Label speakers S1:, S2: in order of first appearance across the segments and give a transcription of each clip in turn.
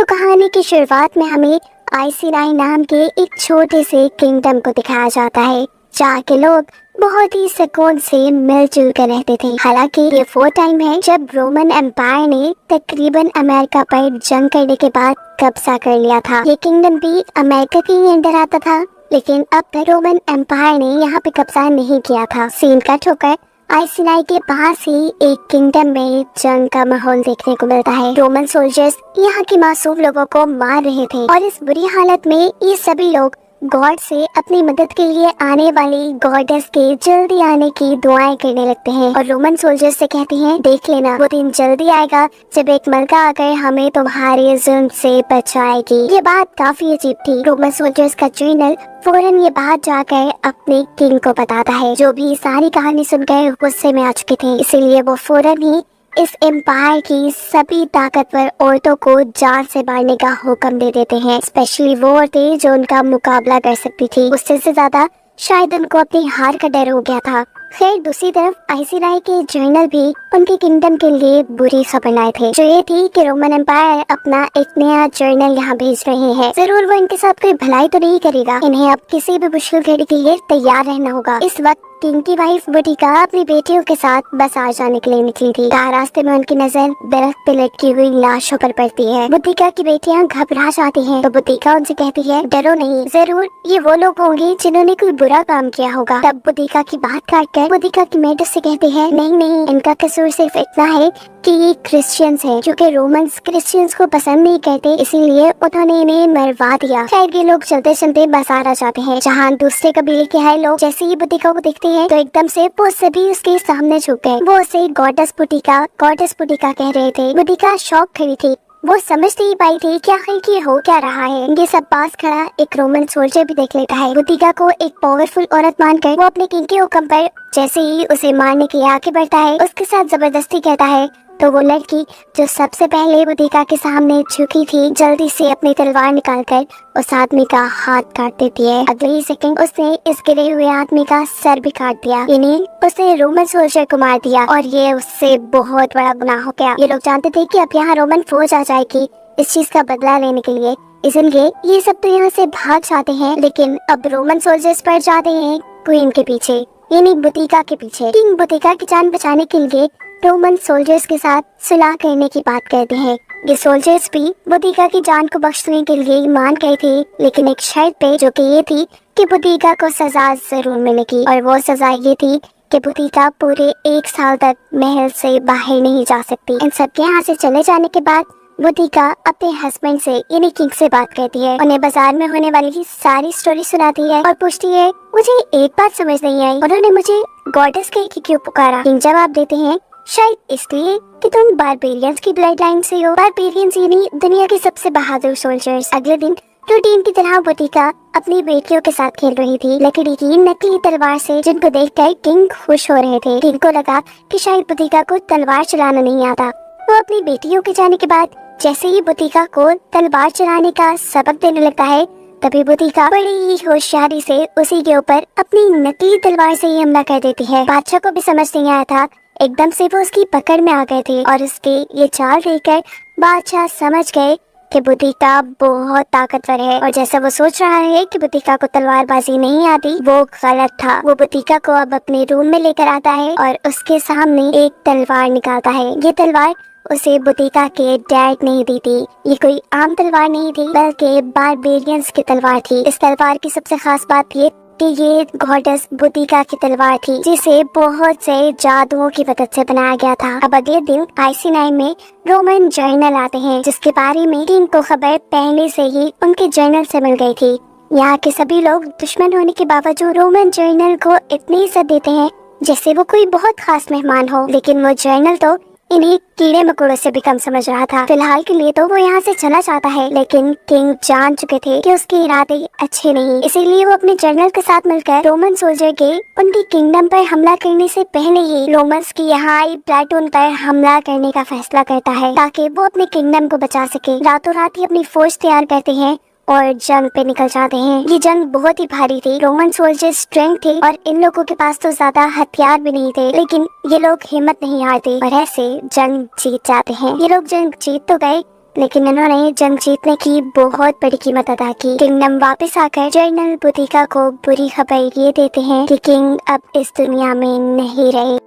S1: कहानी की शुरुआत में हमें आइसिनाई नाम के एक छोटे से किंगडम को दिखाया जाता है जहाँ के लोग बहुत ही सुकून से मिलजुल कर रहते थे। हालांकि ये वो टाइम है जब रोमन एम्पायर ने तकरीबन अमेरिका पर जंग करने के बाद कब्जा कर लिया था। ये किंगडम भी अमेरिका के ही अंडर आता था, लेकिन अब तक रोमन एम्पायर ने यहाँ पे कब्जा नहीं किया था। सीन कट होकर आइसिनाई के पास ही एक किंगडम में जंग का माहौल देखने को मिलता है। रोमन सोल्जर्स यहाँ के मासूम लोगों को मार रहे थे और इस बुरी हालत में ये सभी लोग गॉड से अपनी मदद के लिए आने वाली गॉडेस के जल्दी आने की दुआएं करने लगते हैं और रोमन सोल्जर्स से कहते हैं, देख लेना वो दिन जल्दी आएगा जब एक मलका आकर हमें तुम्हारे जुल्म से बचाएगी। ये बात काफी अजीब थी। रोमन सोल्जर्स का जनरल फौरन ये बात जाकर अपने किंग को बताता है, जो भी सारी कहानी सुनकर गुस्से में आ चुके थे। इसीलिए वो फौरन ही इस एम्पायर की सभी ताकतवर औरतों को जान से मारने का हुक्म दे देते हैं। स्पेशली वो औरतें जो उनका मुकाबला कर सकती थी। उससे ज्यादा शायद उनको अपनी हार का डर हो गया था। खैर दूसरी तरफ आइसिनाई के जनरल भी उनके किंगडम के लिए बुरी खबर लाए थे, जो ये थी कि रोमन एम्पायर अपना एक नया जनरल यहाँ भेज रहे हैं। जरूर वो इनके साथ कोई भलाई तो नहीं करेगा, इन्हें अब किसी भी मुश्किल घड़ी के लिए तैयार रहना होगा। इस वक्त किंग की वाइफ बुद्धिका अपनी बेटियों के साथ बाजार जाने के लिए निकली थी। रास्ते में उनकी नजर दरख्त पे लटकी हुई लाशों पर पड़ती है। बुद्धिका की बेटियां घबरा जाती हैं, तो बुद्धिका उनसे कहती है, डरो नहीं, जरूर ये वो लोग होंगे जिन्होंने कोई बुरा काम किया होगा। तब बुद्धिका की बात काटकर बुद्धिका की मेड उससे कहती है, नहीं, इनका कसूर सिर्फ इतना है कि ये क्रिश्चियंस हैं, क्योंकि रोमन्स क्रिश्चियंस को पसंद नहीं करते, इसीलिए उन्होंने इन्हें मरवा दिया। खैर ये लोग चलते चलते बाजार आ जाते हैं, जहाँ दूसरे कबीले के है लोग जैसे ही बुद्धिका को देखते हैं तो एकदम से वो सभी उसके सामने झुक गए। वो उसे गॉडेस बुद्धिका कह रहे थे। बुद्धिका शॉक खड़ी थी, वो समझ नहीं पाई थी कि आखिर ये हो क्या रहा है। ये सब पास खड़ा एक रोमन सोल्जर भी देख लेता है। बुद्धिका को एक पावरफुल औरत मानकर वो अपने किंग के हुक्म पर जैसे ही उसे मारने के लिए आगे बढ़ता है, उसके साथ जबरदस्ती कहता है, तो वो लड़की जो सबसे पहले बुद्धिका के सामने झुकी थी जल्दी से अपनी तलवार निकालकर उस आदमी का हाथ काट देती है। अगले ही सेकंड उसने इस गिरे हुए आदमी का सर भी काट दिया, यानी उसने रोमन सोल्जर को मार दिया और ये उससे बहुत बड़ा गुनाह हो गया। ये लोग जानते थे कि अब यहाँ रोमन फौज आ जाएगी इस चीज का बदला लेने के लिए, इसलिए ये सब तो यहाँ से भाग जाते हैं। लेकिन अब रोमन सोल्जर्स पड़ जाते हैं क्वीन के पीछे, यानी बुद्धिका के पीछे। किंग बुद्धिका की जान बचाने के लिए रोमन सोल्जर्स के साथ सुलह करने की बात करते हैं। ये सोल्जर्स भी बुद्धिका की जान को बख्शने के लिए मान गए थे, लेकिन एक शर्त पे, जो कि ये थी कि बुद्धिका को सजा जरूर मिलेगी। और वो सजा ये थी कि बुद्धिका पूरे 1 साल तक महल से बाहर नहीं जा सकती। इन सबके यहाँ से चले जाने के बाद बुद्धिका अपने हस्बैंड से यानी किंग से बात करती है, उन्हें बाजार में होने वाली सारी स्टोरी सुनाती है और पूछती है, मुझे एक बात समझ नहीं आई, उन्होंने मुझे गॉडेस कह के क्यों पुकारा। किंग जवाब देते हैं, शायद इसलिए कि तुम बारबेरियंस की ब्लड लाइन से हो। बारबेरियंस यानी दुनिया के सबसे बहादुर सोल्जर्स। अगले दिन रूटीन की तरह बुद्धिका अपनी बेटियों के साथ खेल रही थी लकड़ी की नकली तलवार से, जिनको देखकर किंग खुश हो रहे थे। किंग को लगा कि शायद बुद्धिका को तलवार चलाना नहीं आता। वो अपनी बेटियों के जाने के बाद जैसे ही बुद्धिका को तलवार चलाने का सबक देने लगता है, तभी बुद्धिका बड़ी ही होशियारी से उसी के ऊपर अपनी नकली तलवार से ही हमला कर देती है। बादशाह को भी समझ नहीं आया था, एकदम से वो उसकी पकड़ में आ गए थे और उसके ये चाल देखकर बादशाह समझ गए कि बुद्धिका बहुत ताकतवर है। और जैसा वो सोच रहा है कि बुद्धिका को तलवारबाजी नहीं आती, वो गलत था। वो बुद्धिका को अब अपने रूम में लेकर आता है और उसके सामने एक तलवार निकालता है। ये तलवार उसे बुद्धिका के डैड ने दी थी। ये कोई आम तलवार नहीं थी, बल्कि बारबेरियंस की तलवार थी। इस तलवार की सबसे खास बात ये कि ये गॉडेस बुद्धिका की तलवार थी, जिसे बहुत से जादुओं की मदद से बनाया गया था। अब अगले दिन आइसिनाई में रोमन जर्नल आते हैं, जिसके बारे में किंग को खबर पहले से ही उनके जर्नल से मिल गई थी। यहाँ के सभी लोग दुश्मन होने के बावजूद रोमन जर्नल को इतनी इज्जत देते हैं जैसे वो कोई बहुत खास मेहमान हो, लेकिन वो जर्नल तो इन्हीं कीड़े मकोड़ों से भी कम समझ रहा था। फिलहाल के लिए तो वो यहाँ से चला जाता है, लेकिन किंग जान चुके थे कि उसके इरादे अच्छे नहीं, इसीलिए वो अपने जनरल के साथ मिलकर रोमन सोल्जर के उनकी किंगडम पर हमला करने से पहले ही रोमन्स की यहाँ आई प्लेटून पर हमला करने का फैसला करता है, ताकि वो अपने किंगडम को बचा सके। रातों रात ही अपनी फौज तैयार करते हैं और जंग पे निकल जाते हैं। ये जंग बहुत ही भारी थी। रोमन सोल्जर्स स्ट्रेंथ थे और इन लोगों के पास तो ज्यादा हथियार भी नहीं थे, लेकिन ये लोग हिम्मत नहीं हारते और ऐसे जंग जीत जाते हैं। ये लोग जंग जीत तो गए, लेकिन इन्होंने जंग जीतने की बहुत बड़ी कीमत अदा की। किंगडम वापस आकर जनरल बुदिका को बुरी खबर ये देते हैं कि किंग अब इस दुनिया में नहीं रहे।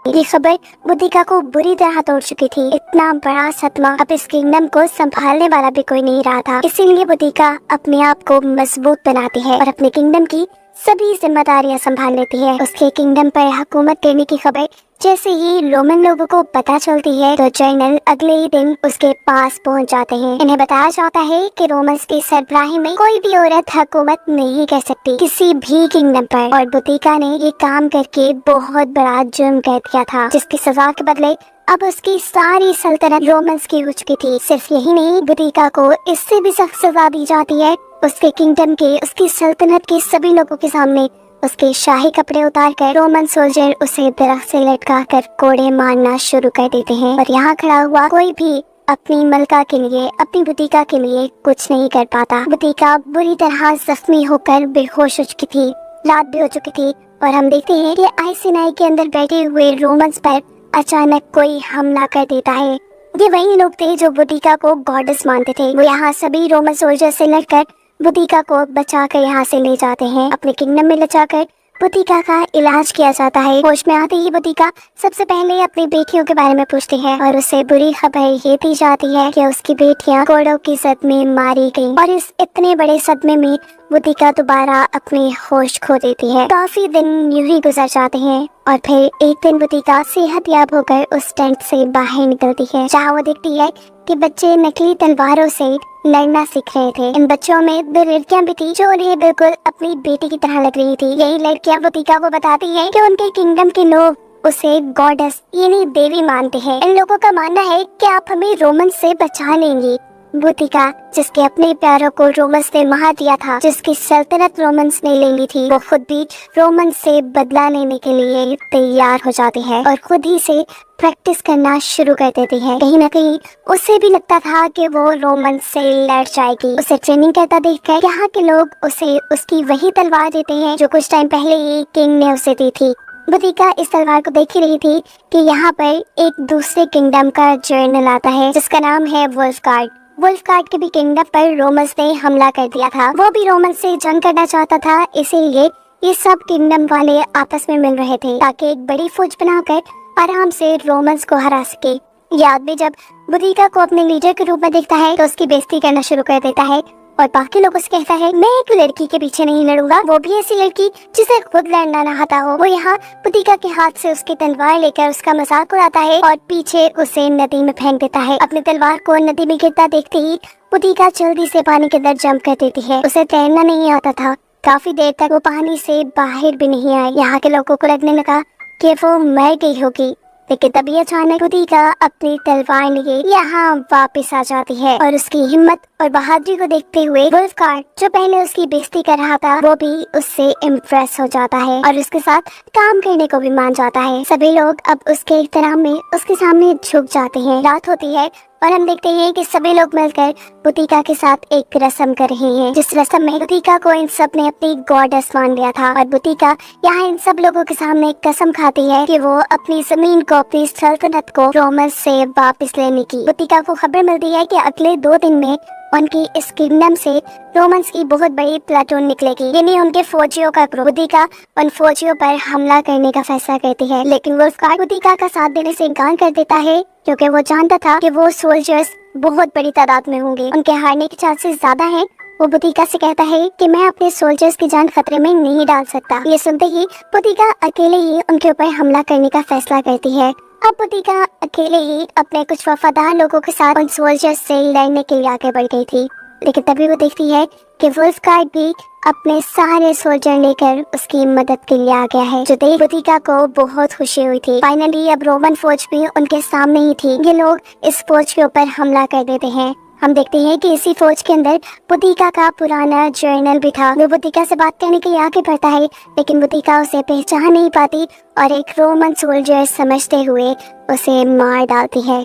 S1: ये खबर बुदिका को बुरी तरह तोड़ चुकी थी। इतना बड़ा सदमा, अब इस किंगडम को संभालने वाला भी कोई नहीं रहा था। इसीलिए बुदिका अपने आप को मजबूत बनाती है और अपने किंगडम की सभी जिम्मेदारियां संभाल लेती है। उसके किंगडम पर हुकूमत करने की खबर जैसे ही रोमन लोगों को पता चलती है तो जनरल अगले ही दिन उसके पास पहुंच जाते हैं। इन्हें बताया जाता है कि रोमन्स की सरबराही में कोई भी औरत हुकूमत नहीं कर सकती किसी भी किंगडम पर, और बुदिका ने ये काम करके बहुत बड़ा जुर्म कर दिया था, जिसकी सजा के बदले अब उसकी सारी सल्तनत रोमन्स की हो चुकी थी। सिर्फ यही नहीं, बुदिका को इससे भी सख्त सजा दी जाती है। उसके किंगडम के, उसकी सल्तनत के सभी लोगों के सामने उसके शाही कपड़े उतारकर रोमन सोल्जर उसे दरख्त से लटका कर कोड़े मारना शुरू कर देते हैं। और यहाँ खड़ा हुआ कोई भी अपनी मलका के लिए, अपनी बुदिका के लिए कुछ नहीं कर पाता। बुदिका बुरी तरह जख्मी होकर बेहोश हो चुकी थी, रात भी हो चुकी थी, और हम देखते हैं कि आइसिनाई के अंदर बैठे हुए रोमन्स पर अचानक कोई हमला कर देता है। ये वही लोग थे जो बुदिका को गॉडेस मानते थे। वो यहाँ सभी रोमन सोल्जर से लड़कर बुदिका को बचाकर यहाँ से ले जाते हैं। अपने किंगडम में ले जाकर बुदिका का इलाज किया जाता है। होश में आते ही बुदिका सबसे पहले अपनी बेटियों के बारे में पूछती है और उसे बुरी खबर ये दी जाती है कि उसकी बेटियां कोड़ों की सदमे में मारी गईं। और इस इतने बड़े सदमे में बुदिका दोबारा अपनी होश खो देती है। काफी दिन यूं ही गुजर जाते हैं और फिर एक दिन बुदिका सेहतयाब होकर उस टेंट से बाहर निकलती है, जहाँ वो देखती है कि बच्चे नकली तलवारों से लड़ना सीख रहे थे। इन बच्चों में 2 लड़कियां भी थी जो उन्हें बिल्कुल अपनी बेटी की तरह लग रही थी। यही लड़कियां बुदिका को बताती हैं कि उनके किंगडम के लोग उसे गॉडेस यानी देवी मानते हैं। इन लोगों का मानना है कि आप हमें रोमन से बचा लेंगी। बुदिका, जिसके अपने प्यारों को रोमन्स ने मार दिया था, जिसकी सल्तनत रोमन्स ने ले ली थी, वो खुद भी रोमन से बदला लेने के लिए तैयार हो जाती है और खुद ही से प्रैक्टिस करना शुरू कर देती है। कहीं ना कहीं उसे भी लगता था कि वो रोमन से लड़ जाएगी। उसे ट्रेनिंग करता देखकर यहाँ के लोग उसे उसकी वही तलवार देते हैं जो कुछ टाइम पहले ही किंग ने उसे दी थी। बुदिका इस तलवार को देख ही रही थी कि यहाँ पर एक दूसरे किंगडम का जर्नल आता है जिसका नाम है वुल्फगार्ड। वुल्फगार्ड के भी किंगडम पर रोमन्स ने हमला कर दिया था। वो भी रोमन से जंग करना चाहता था, इसीलिए ये सब किंगडम वाले आपस में मिल रहे थे ताकि एक बड़ी फौज बनाकर आराम से रोमन्स को हरा सके। ये आदमी जब बुदिका को अपने लीडर के रूप में देखता है तो उसकी बेइज्जती करना शुरू कर देता है और बाकी लोगों से कहता है, मैं एक लड़की के पीछे नहीं लड़ूंगा, वो भी ऐसी लड़की जिसे खुद लड़ना ना आता हो। वो यहाँ बुदिका के हाथ से उसकी तलवार लेकर उसका मजाक उड़ाता है और पीछे उसे नदी में फेंक देता है। अपनी तलवार को नदी में गिरता देखते ही बुदिका जल्दी से पानी के अंदर जंप कर देती है। उसे तैरना नहीं आता था। काफी देर तक वो पानी से बाहर भी नहीं आई। यहाँ के लोगों को लगने लगा कि वो मर गई होगी, लेकिन तभी अचानक बुदिका अपनी तलवार लिए यहाँ वापस आ जाती है और उसकी हिम्मत और बहादुरी को देखते हुए वुल्फगार्ड, जो पहले उसकी बेइज्जती कर रहा था, वो भी उससे इम्प्रेस हो जाता है और उसके साथ काम करने को भी मान जाता है। सभी लोग अब उसके एहतराम में उसके सामने झुक जाते हैं। रात होती है और हम देखते हैं कि सभी लोग मिलकर बुदिका के साथ एक रस्म कर रहे हैं, जिस रस्म में बुदिका को इन सब ने अपनी गॉडेस मान लिया था। और बुदिका यहाँ इन सब लोगों के सामने एक कसम खाती है कि वो अपनी जमीन को, अपनी सल्तनत को रोमन से वापस लेने की। बुदिका को खबर मिलती है कि अगले 2 दिन में उनकी इस किंगडम से रोमन्स की बहुत बड़ी प्लाटून निकलेगी, यानी उनके फौजियों का ग्रुप। बुदिका उन फौजियों पर हमला करने का फैसला करती है, लेकिन वुल्फगार्ड बुदिका का साथ देने से इनकार कर देता है क्योंकि वो जानता था कि वो सोल्जर्स बहुत बड़ी तादाद में होंगे, उनके हारने के चांसेस ज्यादा हैं। वो बुदिका से कहता है कि मैं अपने सोल्जर्स की जान खतरे में नहीं डाल सकता। ये सुनते ही बुदिका अकेले ही उनके ऊपर हमला करने का फैसला करती है। अब बुदिका अकेले ही अपने कुछ वफादार लोगों के साथ उन सोल्जर्स से लड़ने के लिए आगे बढ़ गई थी, लेकिन तभी वो देखती है कि वुल्फगार्ड भी अपने सारे सोल्जर लेकर उसकी मदद के लिए आ गया है, जो देख बुदिका को बहुत खुशी हुई थी। फाइनली अब रोमन फौज भी उनके सामने ही थी। ये लोग इस फौज के ऊपर हमला कर देते हैं। हम देखते हैं कि इसी फौज के अंदर बुदिका का पुराना जर्नल भी था। वो बुदिका से बात करने के लिए आगे बढ़ता है, लेकिन बुदिका उसे पहचान नहीं पाती और एक रोमन सोल्जर समझते हुए उसे मार डालती है।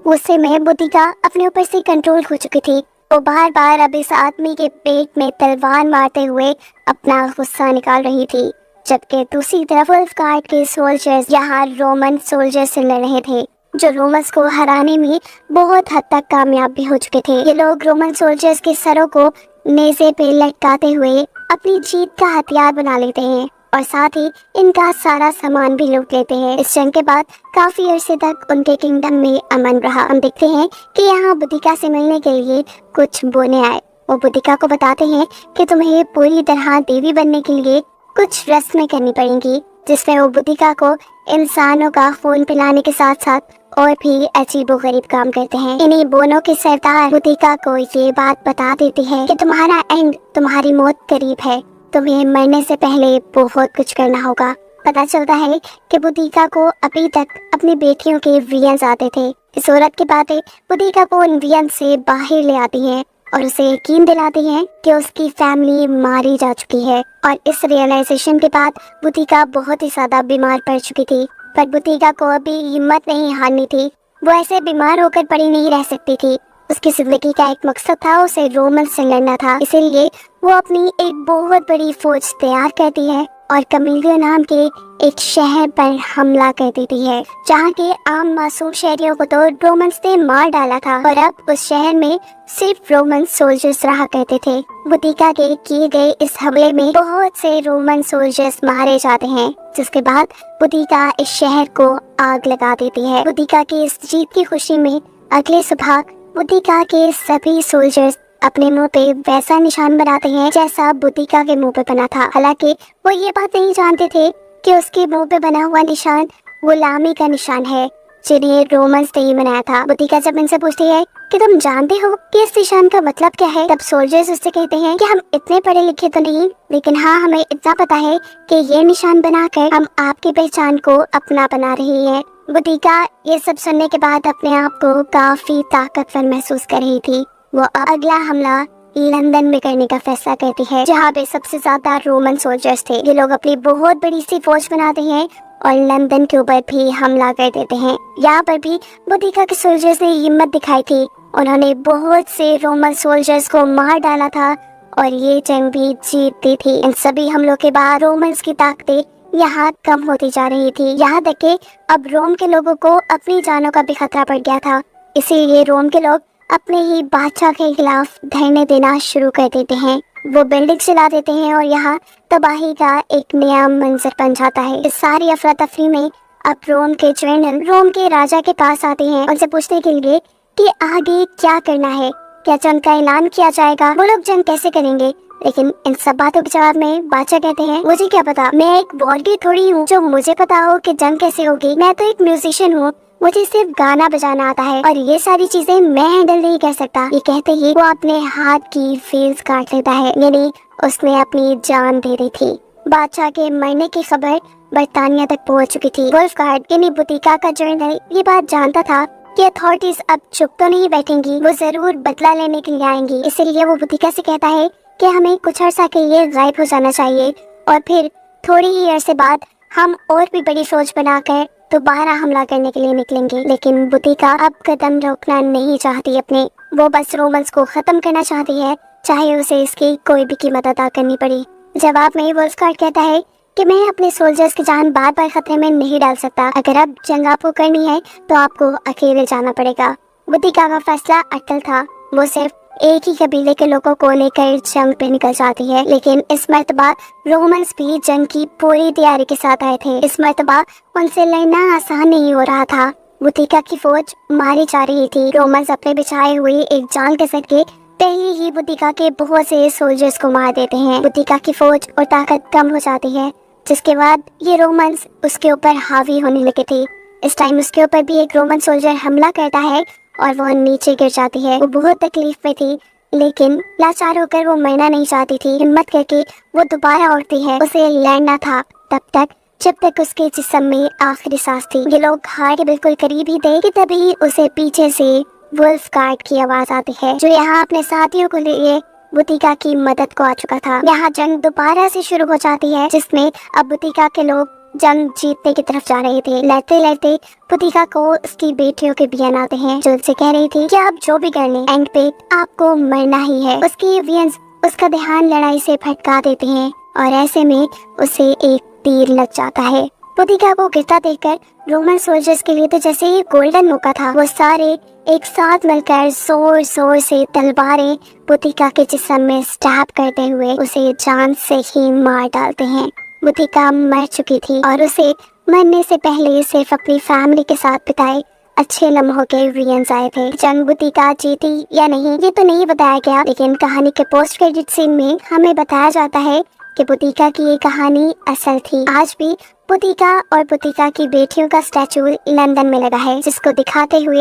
S1: उस समय बुदिका अपने ऊपर से कंट्रोल खो चुकी थी। वो बार बार अब इस आदमी के पेट में तलवार मारते हुए अपना गुस्सा निकाल रही थी, जबकि दूसरी तरफ वुल्फगार्ड के सोल्जर्स यहाँ रोमन सोल्जर से लड़ रहे थे। जो रोमन्स को हराने में बहुत हद तक कामयाब भी हो चुके थे। ये लोग रोमन सोल्जर्स के सरों को नेज़े पे लटकाते हुए अपनी जीत का हथियार बना लेते हैं और साथ ही इनका सारा सामान भी लूट लेते हैं। इस जंग के बाद काफी अरसे तक उनके किंगडम में अमन रहा। हम देखते हैं कि यहाँ बुद्धिका से मिलने के लिए कुछ बोने आए। वो बुद्धिका को बताते हैं कि तुम्हें पूरी तरह देवी बनने के लिए कुछ रस्में करनी पड़ेंगी, जिसमें वो बुद्धिका को इंसानों का खून पिलाने के साथ साथ और भी अजीबोगरीब काम करते हैं। इन्हीं बोनों के सरदार बुद्धिका को ये बात बता देती है कि तुम्हारा एंड, तुम्हारी मौत करीब है, तुम्हें मरने से पहले बहुत कुछ करना होगा। पता चलता है कि बुद्धिका को अभी तक अपनी बेटियों के वियंस आते थे। इस औरत की बातें बुद्धिका को उन वियंस से बाहर ले आती हैं और उसे यकीन दिलाती हैं कि उसकी फैमिली मारी जा चुकी है। और इस रियलाइजेशन के बाद बुद्धिका बहुत ही ज्यादा बीमार पड़ चुकी थी, पर बुद्धिका को अभी हिम्मत नहीं हारनी थी। वो ऐसे बीमार होकर पड़ी नहीं रह सकती थी। उसकी जिंदगी का एक मकसद था, उसे रोमन से लड़ना था। इसीलिए वो अपनी एक बहुत बड़ी फौज तैयार करती है और कमिलियो नाम के एक शहर पर हमला कर देती है, जहाँ के आम मासूम शहरियों को तो रोमन्स ने मार डाला था और अब उस शहर में सिर्फ रोमन सोल्जर्स रहा करते थे। बुद्धिका के किए गए इस हमले में बहुत से रोमन सोल्जर्स मारे जाते हैं, जिसके बाद बुद्धिका इस शहर को आग लगा देती है। बुद्धिका की इस जीत की खुशी में अगले सुबह बुद्धिका के सभी सोल्जर्स अपने मुंह पे वैसा निशान बनाते हैं जैसा बुद्धिका के मुंह पे बना था। हालांकि वो ये बात नहीं जानते थे कि उसके मुंह पे बना हुआ निशान गुलामी का निशान है, जिन्हें रोमन्स ने ही बनाया था। बुद्धिका जब इनसे पूछती है कि तुम जानते हो कि इस निशान का मतलब क्या है, तब सोल्जर्स उससे कहते हैं कि हम इतने पढ़े लिखे तो नहीं, लेकिन हाँ हमें इतना पता है कि ये निशान बनाकर हम आपकी पहचान को अपना बना रही है। बुद्धिका ये सब सुनने के बाद अपने आप को काफी ताकतवर महसूस कर रही थी। वो अगला हमला लंदन में करने का फैसला करती है, जहाँ पे सबसे ज्यादा रोमन सोल्जर्स थे। ये लोग अपनी बहुत बड़ी सी फौज बनाते हैं और लंदन के ऊपर भी हमला कर देते हैं। यहाँ पर भी बुद्धिका के सोल्जर्स ने हिम्मत दिखाई थी, उन्होंने बहुत से रोमन सोल्जर्स को मार डाला था और ये जंग भी जीतती थी। इन सभी हमलों के बाद रोमन्स की ताकतें यहाँ कम होती जा रही थी, यहाँ तक कि अब रोम के लोगों को अपनी जानों का भी खतरा पड़ गया था। इसीलिए रोम के लोग अपने ही बादशाह के खिलाफ धरने देना शुरू कर देते हैं। वो बिल्डिंग चला देते हैं और यहाँ तबाही का एक नया मंजर बन जाता है। इस सारी अफरा तफरी में अब रोम के जनरल रोम के राजा के पास आते हैं उनसे पूछने के लिए कि आगे क्या करना है, क्या जंग का ऐलान किया जाएगा, वो लोग जंग कैसे करेंगे। लेकिन इन सब बातों के जवाब में बादशाह कहते हैं, मुझे क्या पता, मैं एक वॉरियर थोड़ी हूँ जो मुझे पता हो कि जंग कैसे होगी। मैं तो एक म्यूजिशियन हूँ, मुझे सिर्फ गाना बजाना आता है और ये सारी चीजें मैं हैंडल नहीं कर सकता। ये कहते ही वो अपने हाथ की फेल्स काट लेता है, यानी उसने अपनी जान दे दी थी। बादशाह के मरने की खबर बर्तानिया तक पहुंच चुकी थी। वुल्फगार्ड यानी बुद्धिका का जनरल ये बात जानता था कि अथॉरिटीज अब चुप तो नहीं बैठेंगी, वो जरूर बदला लेने के लिए आएंगी। इसीलिए वो बुद्धिका से कहता है कि हमें कुछ अर्सा के लिए गायब हो जाना चाहिए और फिर थोड़ी ही अरसे बाद हम और भी बड़ी फौज बनाकर दोबारा हमला करने के लिए निकलेंगे। लेकिन बुद्धिका अब कदम रोकना नहीं चाहती अपने, वो बस रोमन्स को खत्म करना चाहती है, चाहे उसे इसकी कोई भी कीमत अदा करनी पड़े। जवाब में वुल्फगार्ड कहता है कि मैं अपने सोल्जर्स की जान बार बार खतरे में नहीं डाल सकता, अगर अब जंग आपको करनी है तो आपको अकेले जाना पड़ेगा। बुद्धिका का फैसला अटल था, वो सिर्फ एक ही कबीले के लोगों को लेकर जंग पे निकल जाती है। लेकिन इस मर्तबा रोमन्स भी जंग की पूरी तैयारी के साथ आए थे। इस मर्तबा उनसे लड़ना आसान नहीं हो रहा था। बुद्धिका की फौज मारी जा रही थी। रोमन्स अपने बिछाए हुए एक जाल के सदके पहले ही बुद्धिका के बहुत से सोल्जर्स को मार देते हैं। बुद्धिका की फौज और ताकत कम हो जाती है, जिसके बाद ये रोमन्स उसके ऊपर हावी होने लगे थे। इस टाइम उसके ऊपर भी एक रोमन सोल्जर हमला करता है और वो नीचे गिर जाती है। वो बहुत तकलीफ में थी, लेकिन लाचार होकर वो मरना नहीं चाहती थी। हिम्मत करके वो दोबारा उठती है, उसे लड़ना था तब तक जब तक उसके जिस्म में आखिरी सांस थी। ये लोग हार के बिल्कुल करीब ही थे कि तभी उसे पीछे से वुल्फगार्ड की आवाज आती है, जो यहाँ अपने साथियों को लिए बुद्धिका की मदद को आ चुका था। यहाँ जंग दोबारा से शुरू हो जाती है, जिसमें अब बुद्धिका के लोग जंग जीतने की तरफ जा रहे थे। लड़ते लड़ते बुद्धिका को उसकी बेटियों के बियन आते हैं, जो उससे कह रही थी कि आप जो भी कर लें, एंड पे आपको मरना ही है। उसकी बियंस उसका ध्यान लड़ाई से भटका देते हैं और ऐसे में उसे एक तीर लग जाता है। बुतिका को गिरता देखकर रोमन सोल्जर्स के लिए तो जैसे ही गोल्डन मौका था, वो सारे एक साथ मिलकर जोर जोर से तलवारें बुतिका के जिस्म में स्टैब करते हुए उसे जान से ही मार डालते हैं। बुतिका मर चुकी थी और उसे मरने से पहले सिर्फ अपनी फैमिली के साथ बिताए अच्छे लम्हों के वियंस आए थे। जंग बुतिका जीती या नहीं ये तो नहीं बताया गया, लेकिन कहानी के पोस्ट क्रेडिट सीन में हमें बताया जाता है कि बुतिका की ये कहानी असल थी। आज भी बुतिका और बुतिका की बेटियों का स्टैचू लंदन में लगा है, जिसको दिखाते हुए